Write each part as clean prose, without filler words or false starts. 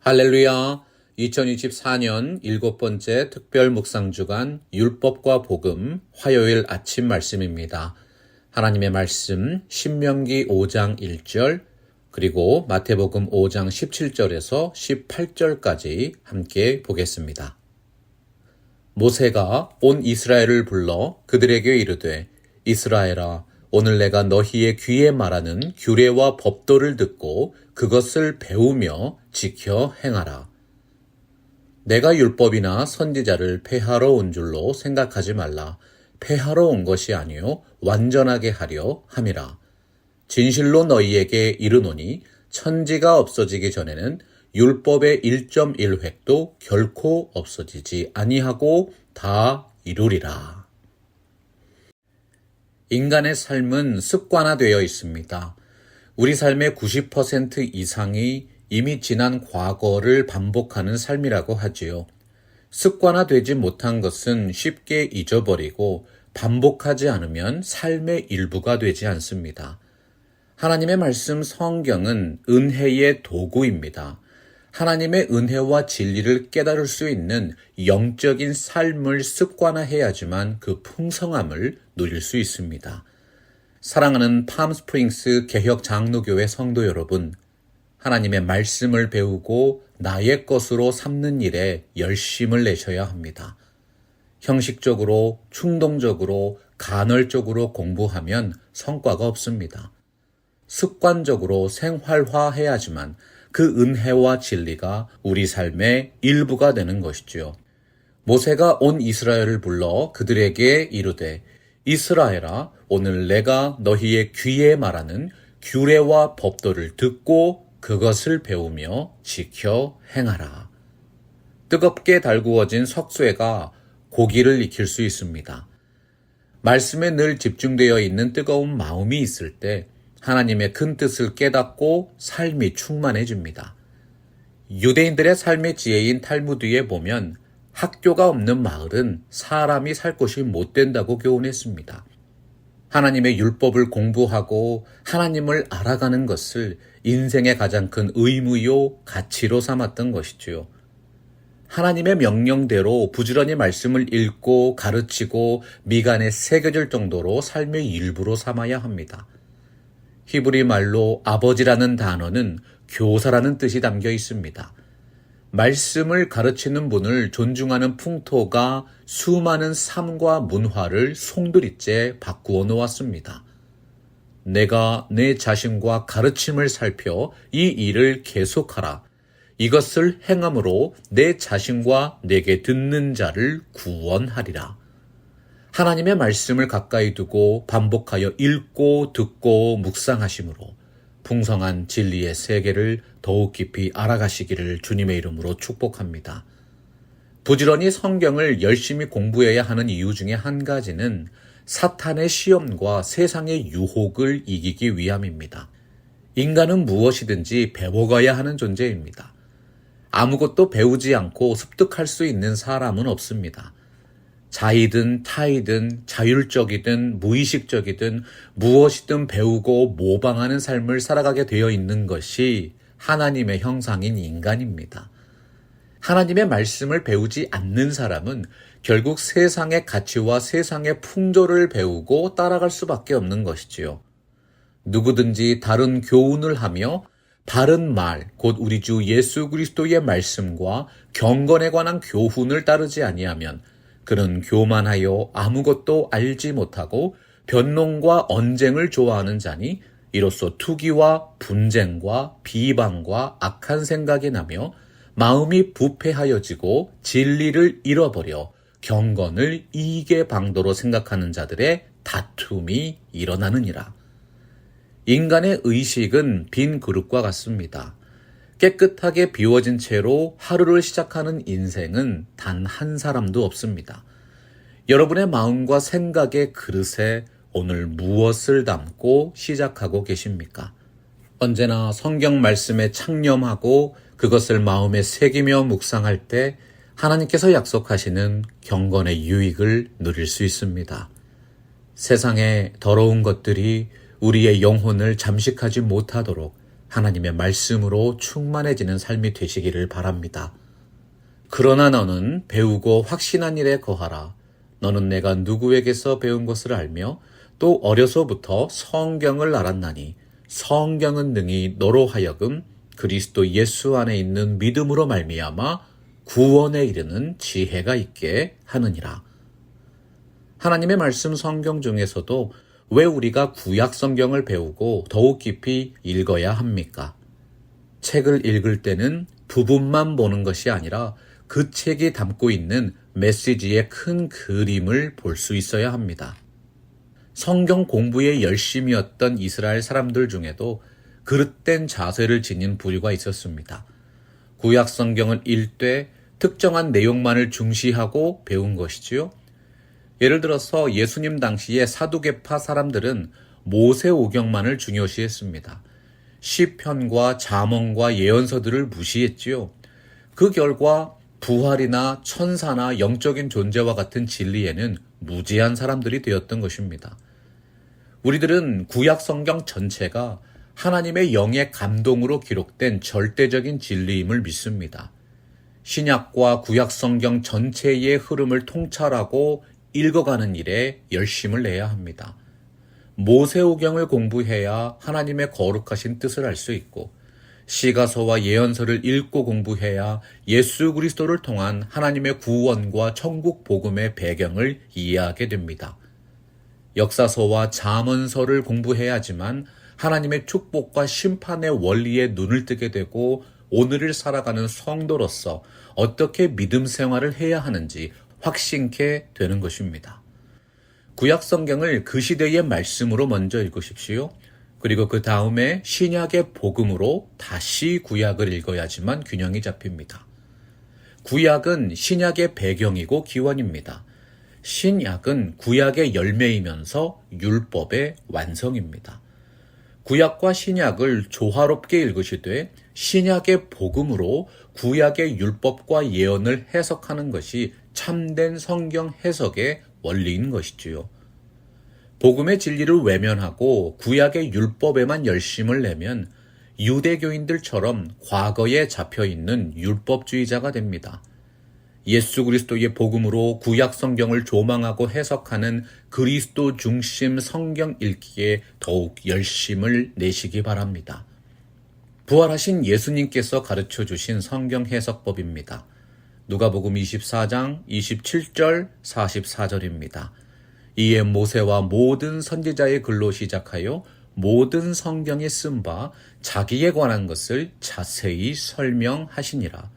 할렐루야. 2024년 7번째 특별 묵상 주간 율법과 복음 화요일 아침 말씀입니다. 하나님의 말씀 신명기 5장 1절 그리고 마태복음 5장 17절에서 18절까지 함께 보겠습니다. 모세가 온 이스라엘을 불러 그들에게 이르되 이스라엘아 오늘 내가 너희의 귀에 말하는 규례와 법도를 듣고 그것을 배우며 지켜 행하라. 내가 율법이나 선지자를 폐하러 온 줄로 생각하지 말라. 폐하러 온 것이 아니요 완전하게 하려 함이라. 진실로 너희에게 이르노니 천지가 없어지기 전에는 율법의 1.1획도 결코 없어지지 아니하고 다 이루리라. 인간의 삶은 습관화되어 있습니다. 우리 삶의 90% 이상이 이미 지난 과거를 반복하는 삶이라고 하지요. 습관화되지 못한 것은 쉽게 잊어버리고 반복하지 않으면 삶의 일부가 되지 않습니다. 하나님의 말씀 성경은 은혜의 도구입니다. 하나님의 은혜와 진리를 깨달을 수 있는 영적인 삶을 습관화해야지만 그 풍성함을 누릴 수 있습니다. 사랑하는 팜스프링스 개혁 장로교회 성도 여러분, 하나님의 말씀을 배우고 나의 것으로 삼는 일에 열심을 내셔야 합니다. 형식적으로, 충동적으로, 간헐적으로 공부하면 성과가 없습니다. 습관적으로 생활화해야지만 그 은혜와 진리가 우리 삶의 일부가 되는 것이지요. 모세가 온 이스라엘을 불러 그들에게 이르되 이스라엘아 오늘 내가 너희의 귀에 말하는 규례와 법도를 듣고 그것을 배우며 지켜 행하라. 뜨겁게 달구어진 석쇠가 고기를 익힐 수 있습니다. 말씀에 늘 집중되어 있는 뜨거운 마음이 있을 때 하나님의 큰 뜻을 깨닫고 삶이 충만해집니다. 유대인들의 삶의 지혜인 탈무드에 보면 학교가 없는 마을은 사람이 살 곳이 못 된다고 교훈했습니다. 하나님의 율법을 공부하고 하나님을 알아가는 것을 인생의 가장 큰 의무요 가치로 삼았던 것이지요. 하나님의 명령대로 부지런히 말씀을 읽고 가르치고 미간에 새겨질 정도로 삶의 일부로 삼아야 합니다. 히브리 말로 아버지라는 단어는 교사라는 뜻이 담겨 있습니다. 말씀을 가르치는 분을 존중하는 풍토가 수많은 삶과 문화를 송두리째 바꾸어 놓았습니다. 내가 내 자신과 가르침을 살펴 이 일을 계속하라. 이것을 행함으로 내 자신과 내게 듣는 자를 구원하리라. 하나님의 말씀을 가까이 두고 반복하여 읽고 듣고 묵상하심으로 풍성한 진리의 세계를 더욱 깊이 알아가시기를 주님의 이름으로 축복합니다. 부지런히 성경을 열심히 공부해야 하는 이유 중에 한 가지는 사탄의 시험과 세상의 유혹을 이기기 위함입니다. 인간은 무엇이든지 배워가야 하는 존재입니다. 아무것도 배우지 않고 습득할 수 있는 사람은 없습니다. 자이든 타이든 자율적이든 무의식적이든 무엇이든 배우고 모방하는 삶을 살아가게 되어 있는 것이 하나님의 형상인 인간입니다. 하나님의 말씀을 배우지 않는 사람은 결국 세상의 가치와 세상의 풍조를 배우고 따라갈 수밖에 없는 것이지요. 누구든지 다른 교훈을 하며 바른 말, 곧 우리 주 예수 그리스도의 말씀과 경건에 관한 교훈을 따르지 아니하면 그는 교만하여 아무것도 알지 못하고 변론과 언쟁을 좋아하는 자니 이로써 투기와 분쟁과 비방과 악한 생각이 나며 마음이 부패하여지고 진리를 잃어버려 경건을 이익의 방도로 생각하는 자들의 다툼이 일어나느니라. 인간의 의식은 빈 그릇과 같습니다. 깨끗하게 비워진 채로 하루를 시작하는 인생은 단 한 사람도 없습니다. 여러분의 마음과 생각의 그릇에 오늘 무엇을 담고 시작하고 계십니까? 언제나 성경 말씀에 창념하고 그것을 마음에 새기며 묵상할 때 하나님께서 약속하시는 경건의 유익을 누릴 수 있습니다. 세상의 더러운 것들이 우리의 영혼을 잠식하지 못하도록 하나님의 말씀으로 충만해지는 삶이 되시기를 바랍니다. 그러나 너는 배우고 확신한 일에 거하라. 너는 내가 누구에게서 배운 것을 알며 또 어려서부터 성경을 알았나니 성경은 능히 너로 하여금 그리스도 예수 안에 있는 믿음으로 말미암아 구원에 이르는 지혜가 있게 하느니라. 하나님의 말씀 성경 중에서도 왜 우리가 구약 성경을 배우고 더욱 깊이 읽어야 합니까? 책을 읽을 때는 부분만 보는 것이 아니라 그 책이 담고 있는 메시지의 큰 그림을 볼 수 있어야 합니다. 성경 공부에 열심이었던 이스라엘 사람들 중에도 그릇된 자세를 지닌 부류가 있었습니다. 구약 성경을 읽되 특정한 내용만을 중시하고 배운 것이지요. 예를 들어서 예수님 당시의 사두개파 사람들은 모세오경만을 중요시했습니다. 시편과 잠언과 예언서들을 무시했지요. 그 결과 부활이나 천사나 영적인 존재와 같은 진리에는 무지한 사람들이 되었던 것입니다. 우리들은 구약 성경 전체가 하나님의 영의 감동으로 기록된 절대적인 진리임을 믿습니다. 신약과 구약 성경 전체의 흐름을 통찰하고 읽어가는 일에 열심을 내야 합니다. 모세오경을 공부해야 하나님의 거룩하신 뜻을 알 수 있고 시가서와 예언서를 읽고 공부해야 예수 그리스도를 통한 하나님의 구원과 천국 복음의 배경을 이해하게 됩니다. 역사서와 잠언서를 공부해야 하지만 하나님의 축복과 심판의 원리에 눈을 뜨게 되고 오늘을 살아가는 성도로서 어떻게 믿음 생활을 해야 하는지 확신케 되는 것입니다. 구약 성경을 그 시대의 말씀으로 먼저 읽으십시오. 그리고 그 다음에 신약의 복음으로 다시 구약을 읽어야지만 균형이 잡힙니다. 구약은 신약의 배경이고 기원입니다. 신약은 구약의 열매이면서 율법의 완성입니다. 구약과 신약을 조화롭게 읽으시되 신약의 복음으로 구약의 율법과 예언을 해석하는 것이 참된 성경 해석의 원리인 것이지요. 복음의 진리를 외면하고 구약의 율법에만 열심을 내면 유대교인들처럼 과거에 잡혀있는 율법주의자가 됩니다. 예수 그리스도의 복음으로 구약 성경을 조망하고 해석하는 그리스도 중심 성경 읽기에 더욱 열심을 내시기 바랍니다. 부활하신 예수님께서 가르쳐 주신 성경 해석법입니다. 누가복음 24장 27절 44절입니다. 이에 모세와 모든 선지자의 글로 시작하여 모든 성경에 쓴 바 자기에 관한 것을 자세히 설명하시니라.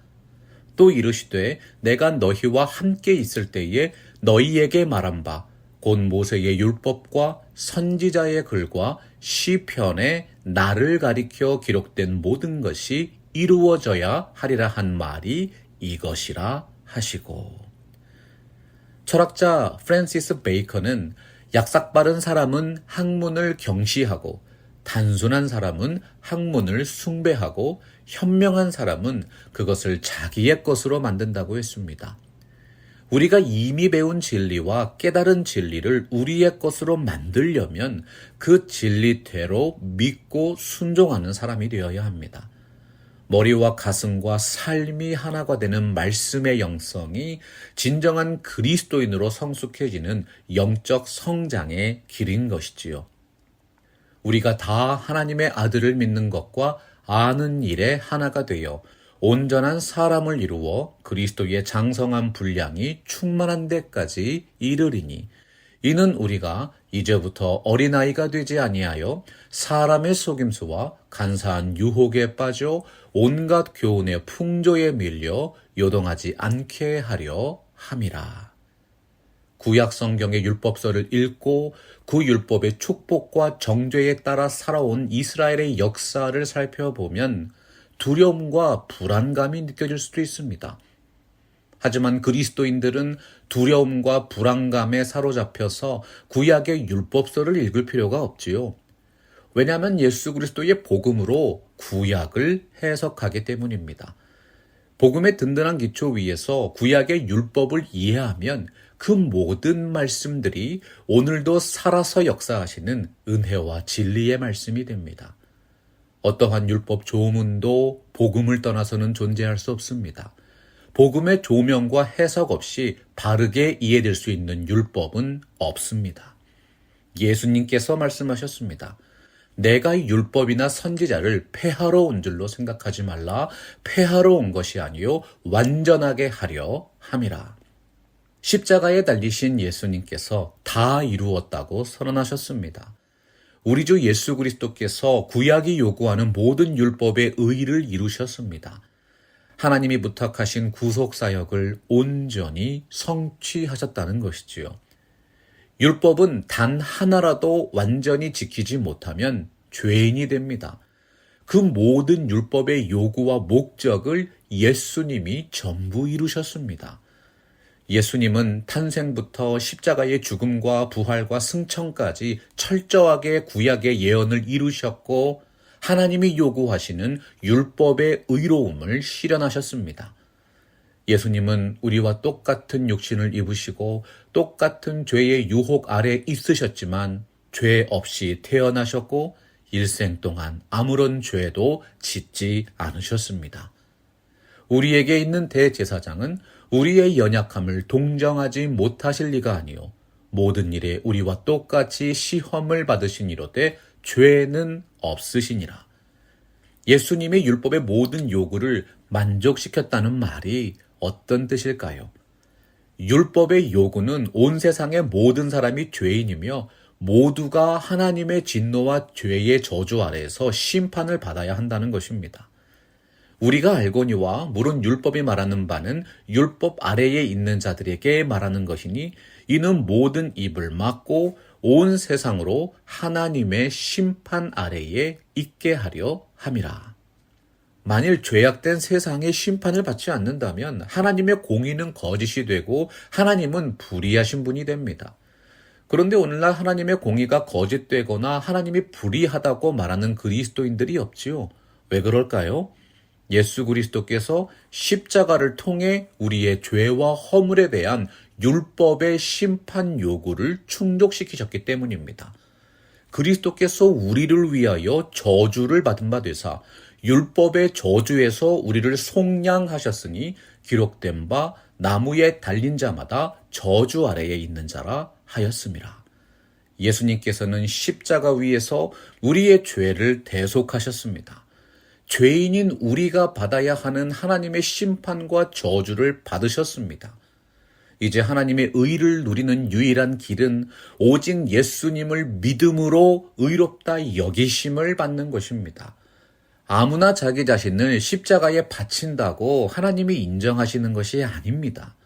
또 이르시되 내가 너희와 함께 있을 때에 너희에게 말한 바 곧 모세의 율법과 선지자의 글과 시편에 나를 가리켜 기록된 모든 것이 이루어져야 하리라 한 말이 이것이라 하시고. 철학자 프랜시스 베이컨은 약삭빠른 사람은 학문을 경시하고 단순한 사람은 학문을 숭배하고 현명한 사람은 그것을 자기의 것으로 만든다고 했습니다. 우리가 이미 배운 진리와 깨달은 진리를 우리의 것으로 만들려면 그 진리대로 믿고 순종하는 사람이 되어야 합니다. 머리와 가슴과 삶이 하나가 되는 말씀의 영성이 진정한 그리스도인으로 성숙해지는 영적 성장의 길인 것이지요. 우리가 다 하나님의 아들을 믿는 것과 아는 일에 하나가 되어 온전한 사람을 이루어 그리스도의 장성한 분량이 충만한 데까지 이르리니 이는 우리가 이제부터 어린아이가 되지 아니하여 사람의 속임수와 간사한 유혹에 빠져 온갖 교훈의 풍조에 밀려 요동하지 않게 하려 함이라. 구약 성경의 율법서를 읽고 그 율법의 축복과 정죄에 따라 살아온 이스라엘의 역사를 살펴보면 두려움과 불안감이 느껴질 수도 있습니다. 하지만 그리스도인들은 두려움과 불안감에 사로잡혀서 구약의 율법서를 읽을 필요가 없지요. 왜냐하면 예수 그리스도의 복음으로 구약을 해석하기 때문입니다. 복음의 든든한 기초 위에서 구약의 율법을 이해하면 그 모든 말씀들이 오늘도 살아서 역사하시는 은혜와 진리의 말씀이 됩니다. 어떠한 율법 조문도 복음을 떠나서는 존재할 수 없습니다. 복음의 조명과 해석 없이 바르게 이해될 수 있는 율법은 없습니다. 예수님께서 말씀하셨습니다. 내가 이 율법이나 선지자를 폐하러 온 줄로 생각하지 말라. 폐하러 온 것이 아니요 완전하게 하려 함이라. 십자가에 달리신 예수님께서 다 이루었다고 선언하셨습니다. 우리 주 예수 그리스도께서 구약이 요구하는 모든 율법의 의의를 이루셨습니다. 하나님이 부탁하신 구속사역을 온전히 성취하셨다는 것이지요. 율법은 단 하나라도 완전히 지키지 못하면 죄인이 됩니다. 그 모든 율법의 요구와 목적을 예수님이 전부 이루셨습니다. 예수님은 탄생부터 십자가의 죽음과 부활과 승천까지 철저하게 구약의 예언을 이루셨고 하나님이 요구하시는 율법의 의로움을 실현하셨습니다. 예수님은 우리와 똑같은 육신을 입으시고 똑같은 죄의 유혹 아래 있으셨지만 죄 없이 태어나셨고 일생 동안 아무런 죄도 짓지 않으셨습니다. 우리에게 있는 대제사장은 우리의 연약함을 동정하지 못하실 리가 아니요 모든 일에 우리와 똑같이 시험을 받으시니로되 죄는 없으시니라. 예수님의 율법의 모든 요구를 만족시켰다는 말이 어떤 뜻일까요? 율법의 요구는 온 세상의 모든 사람이 죄인이며 모두가 하나님의 진노와 죄의 저주 아래에서 심판을 받아야 한다는 것입니다. 우리가 알거니와 물은 율법이 말하는 바는 율법 아래에 있는 자들에게 말하는 것이니 이는 모든 입을 막고 온 세상으로 하나님의 심판 아래에 있게 하려 함이라. 만일 죄악된 세상의 심판을 받지 않는다면 하나님의 공의는 거짓이 되고 하나님은 불의하신 분이 됩니다. 그런데 오늘날 하나님의 공의가 거짓되거나 하나님이 불의하다고 말하는 그리스도인들이 없지요. 왜 그럴까요? 예수 그리스도께서 십자가를 통해 우리의 죄와 허물에 대한 율법의 심판 요구를 충족시키셨기 때문입니다. 그리스도께서 우리를 위하여 저주를 받은 바 되사 율법의 저주에서 우리를 속량하셨으니 기록된 바 나무에 달린 자마다 저주 아래에 있는 자라 하였음이라. 예수님께서는 십자가 위에서 우리의 죄를 대속하셨습니다. 죄인인 우리가 받아야 하는 하나님의 심판과 저주를 받으셨습니다. 이제 하나님의 의를 누리는 유일한 길은 오직 예수님을 믿음으로 의롭다 여기심을 받는 것입니다. 아무나 자기 자신을 십자가에 바친다고 하나님이 인정하시는 것이 아닙니다.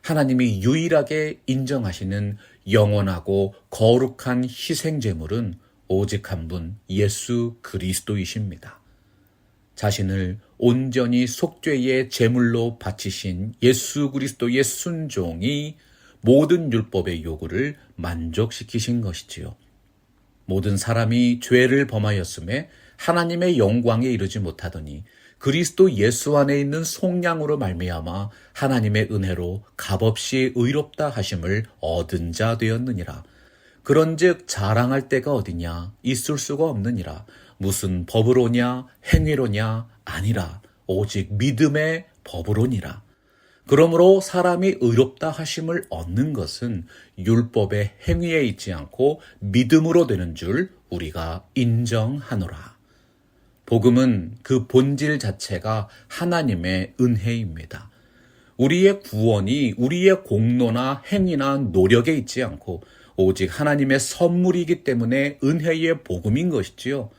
하나님이 유일하게 인정하시는 영원하고 거룩한 희생제물은 오직 한 분 예수 그리스도이십니다. 자신을 온전히 속죄의 제물로 바치신 예수 그리스도의 순종이 모든 율법의 요구를 만족시키신 것이지요. 모든 사람이 죄를 범하였음에 하나님의 영광에 이르지 못하더니 그리스도 예수 안에 있는 속량으로 말미암아 하나님의 은혜로 값없이 의롭다 하심을 얻은 자 되었느니라. 그런즉 자랑할 데가 어디냐? 있을 수가 없느니라. 무슨 법으로냐? 행위로냐? 아니라 오직 믿음의 법으로니라. 그러므로 사람이 의롭다 하심을 얻는 것은 율법의 행위에 있지 않고 믿음으로 되는 줄 우리가 인정하노라. 복음은 그 본질 자체가 하나님의 은혜입니다. 우리의 구원이 우리의 공로나 행위나 노력에 있지 않고 오직 하나님의 선물이기 때문에 은혜의 복음인 것이지요.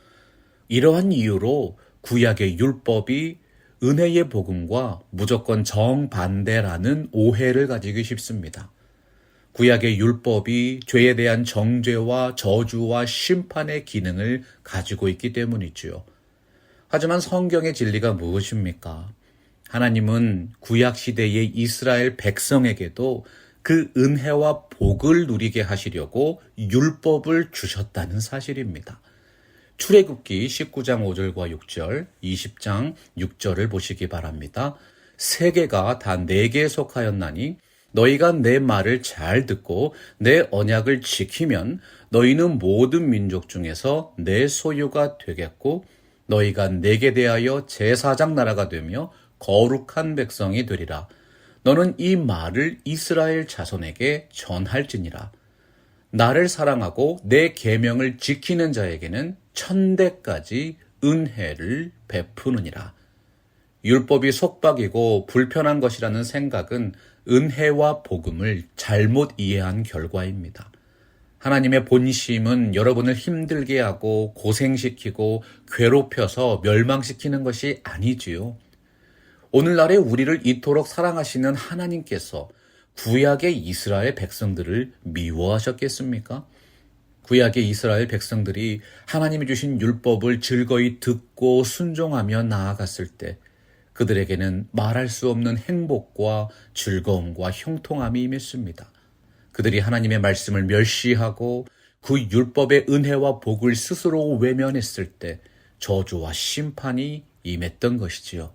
이러한 이유로 구약의 율법이 은혜의 복음과 무조건 정반대라는 오해를 가지기 쉽습니다. 구약의 율법이 죄에 대한 정죄와 저주와 심판의 기능을 가지고 있기 때문이지요. 하지만 성경의 진리가 무엇입니까? 하나님은 구약 시대의 이스라엘 백성에게도 그 은혜와 복을 누리게 하시려고 율법을 주셨다는 사실입니다. 출애굽기 19장 5절과 6절, 20장 6절을 보시기 바랍니다. 세계가 다 내게 속하였나니 너희가 내 말을 잘 듣고 내 언약을 지키면 너희는 모든 민족 중에서 내 소유가 되겠고 너희가 내게 대하여 제사장 나라가 되며 거룩한 백성이 되리라. 너는 이 말을 이스라엘 자손에게 전할지니라. 나를 사랑하고 내 계명을 지키는 자에게는 천대까지 은혜를 베푸느니라. 율법이 속박이고 불편한 것이라는 생각은 은혜와 복음을 잘못 이해한 결과입니다. 하나님의 본심은 여러분을 힘들게 하고 고생시키고 괴롭혀서 멸망시키는 것이 아니지요. 오늘날에 우리를 이토록 사랑하시는 하나님께서 구약의 이스라엘 백성들을 미워하셨겠습니까? 구약의 이스라엘 백성들이 하나님이 주신 율법을 즐거이 듣고 순종하며 나아갔을 때 그들에게는 말할 수 없는 행복과 즐거움과 형통함이 임했습니다. 그들이 하나님의 말씀을 멸시하고 그 율법의 은혜와 복을 스스로 외면했을 때 저주와 심판이 임했던 것이지요.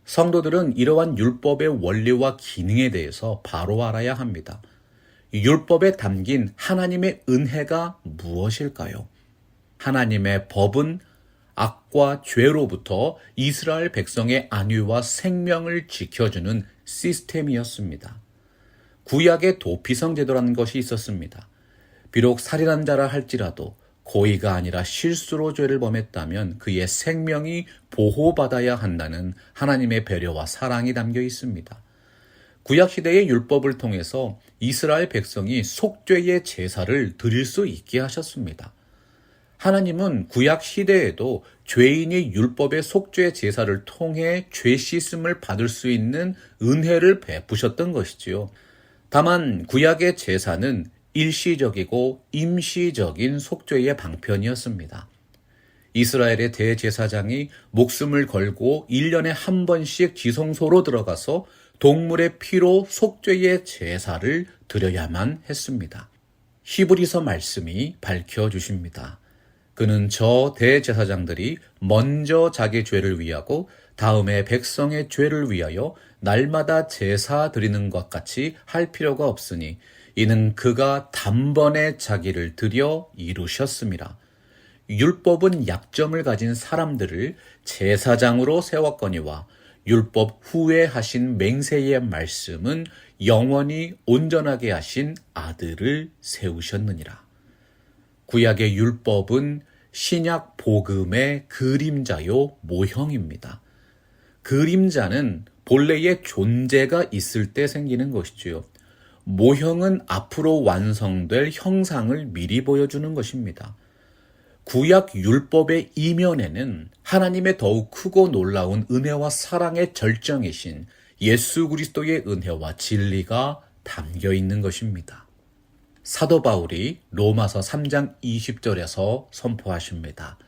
성도들은 이러한 율법의 원리와 기능에 대해서 바로 알아야 합니다. 율법에 담긴 하나님의 은혜가 무엇일까요? 하나님의 법은 악과 죄로부터 이스라엘 백성의 안위와 생명을 지켜주는 시스템이었습니다. 구약의 도피성 제도라는 것이 있었습니다. 비록 살인한 자라 할지라도 고의가 아니라 실수로 죄를 범했다면 그의 생명이 보호받아야 한다는 하나님의 배려와 사랑이 담겨 있습니다. 구약시대의 율법을 통해서 이스라엘 백성이 속죄의 제사를 드릴 수 있게 하셨습니다. 하나님은 구약시대에도 죄인이 율법의 속죄 제사를 통해 죄 씻음을 받을 수 있는 은혜를 베푸셨던 것이지요. 다만 구약의 제사는 일시적이고 임시적인 속죄의 방편이었습니다. 이스라엘의 대제사장이 목숨을 걸고 1년에 한 번씩 지성소로 들어가서 동물의 피로 속죄의 제사를 드려야만 했습니다. 히브리서 말씀이 밝혀주십니다. 그는 저 대제사장들이 먼저 자기 죄를 위하고 다음에 백성의 죄를 위하여 날마다 제사 드리는 것 같이 할 필요가 없으니 이는 그가 단번에 자기를 드려 이루셨습니다. 율법은 약점을 가진 사람들을 제사장으로 세웠거니와 율법 후에 하신 맹세의 말씀은 영원히 온전하게 하신 아들을 세우셨느니라. 구약의 율법은 신약 복음의 그림자요 모형입니다. 그림자는 본래의 존재가 있을 때 생기는 것이지요. 모형은 앞으로 완성될 형상을 미리 보여주는 것입니다. 구약 율법의 이면에는 하나님의 더욱 크고 놀라운 은혜와 사랑의 절정이신 예수 그리스도의 은혜와 진리가 담겨 있는 것입니다. 사도 바울이 로마서 3장 20절에서 선포하십니다.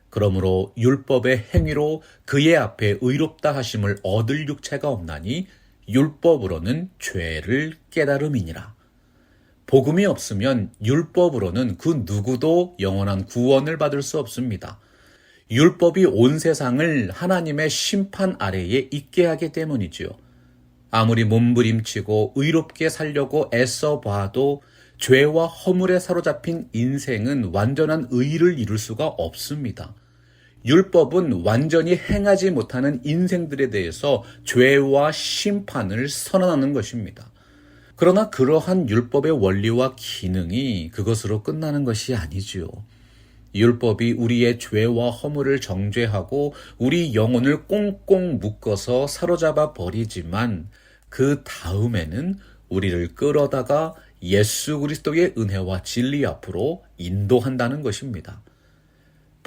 그러므로 율법의 행위로 그의 앞에 의롭다 하심을 얻을 육체가 없나니 율법으로는 죄를 깨달음이니라. 복음이 없으면 율법으로는 그 누구도 영원한 구원을 받을 수 없습니다. 율법이 온 세상을 하나님의 심판 아래에 있게 하기 때문이지요. 아무리 몸부림치고 의롭게 살려고 애써 봐도 죄와 허물에 사로잡힌 인생은 완전한 의를 이룰 수가 없습니다. 율법은 완전히 행하지 못하는 인생들에 대해서 죄와 심판을 선언하는 것입니다. 그러나 그러한 율법의 원리와 기능이 그것으로 끝나는 것이 아니지요. 율법이 우리의 죄와 허물을 정죄하고 우리 영혼을 꽁꽁 묶어서 사로잡아 버리지만 그 다음에는 우리를 끌어다가 예수 그리스도의 은혜와 진리 앞으로 인도한다는 것입니다.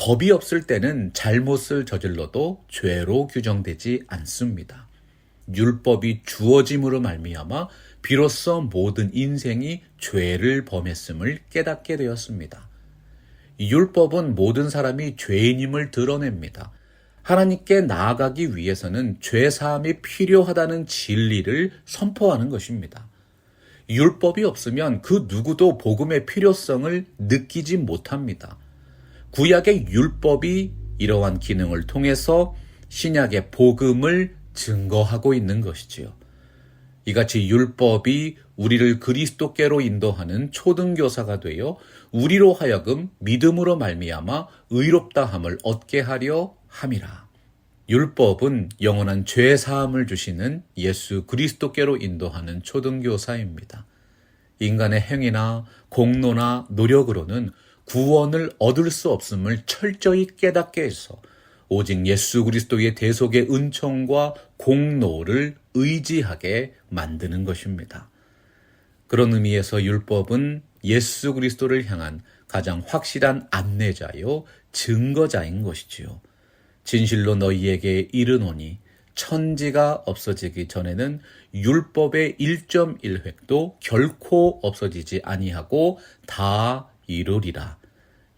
법이 없을 때는 잘못을 저질러도 죄로 규정되지 않습니다. 율법이 주어짐으로 말미암아 비로소 모든 인생이 죄를 범했음을 깨닫게 되었습니다. 율법은 모든 사람이 죄인임을 드러냅니다. 하나님께 나아가기 위해서는 죄사함이 필요하다는 진리를 선포하는 것입니다. 율법이 없으면 그 누구도 복음의 필요성을 느끼지 못합니다. 구약의 율법이 이러한 기능을 통해서 신약의 복음을 증거하고 있는 것이지요. 이같이 율법이 우리를 그리스도께로 인도하는 초등교사가 되어 우리로 하여금 믿음으로 말미암아 의롭다함을 얻게 하려 함이라. 율법은 영원한 죄 사함을 주시는 예수 그리스도께로 인도하는 초등교사입니다. 인간의 행위나 공로나 노력으로는 구원을 얻을 수 없음을 철저히 깨닫게 해서 오직 예수 그리스도의 대속의 은총과 공로를 의지하게 만드는 것입니다. 그런 의미에서 율법은 예수 그리스도를 향한 가장 확실한 안내자요 증거자인 것이지요. 진실로 너희에게 이르노니 천지가 없어지기 전에는 율법의 1.1획도 결코 없어지지 아니하고 다 이루리라.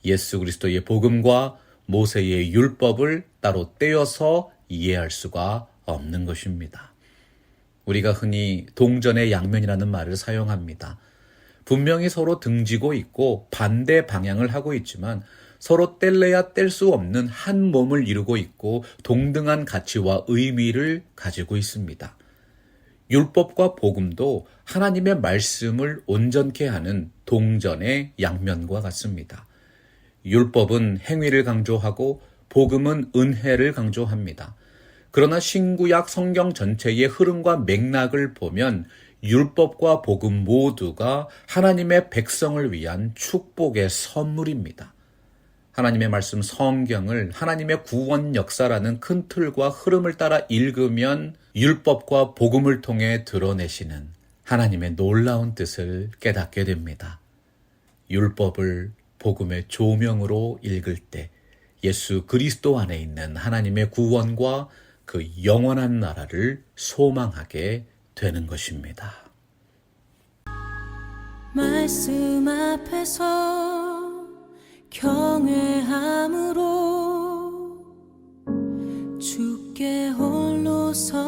예수 그리스도의 복음과 모세의 율법을 따로 떼어서 이해할 수가 없는 것입니다. 우리가 흔히 동전의 양면이라는 말을 사용합니다. 분명히 서로 등지고 있고 반대 방향을 하고 있지만 서로 뗄래야 뗄 수 없는 한 몸을 이루고 있고 동등한 가치와 의미를 가지고 있습니다. 율법과 복음도 하나님의 말씀을 온전케 하는 동전의 양면과 같습니다. 율법은 행위를 강조하고 복음은 은혜를 강조합니다. 그러나 신구약 성경 전체의 흐름과 맥락을 보면 율법과 복음 모두가 하나님의 백성을 위한 축복의 선물입니다. 하나님의 말씀 성경을 하나님의 구원 역사라는 큰 틀과 흐름을 따라 읽으면 율법과 복음을 통해 드러내시는 하나님의 놀라운 뜻을 깨닫게 됩니다. 율법을 복음의 조명으로 읽을 때 예수 그리스도 안에 있는 하나님의 구원과 그 영원한 나라를 소망하게 되는 것입니다. 말씀 앞에서 경외함으로 주께 홀로 서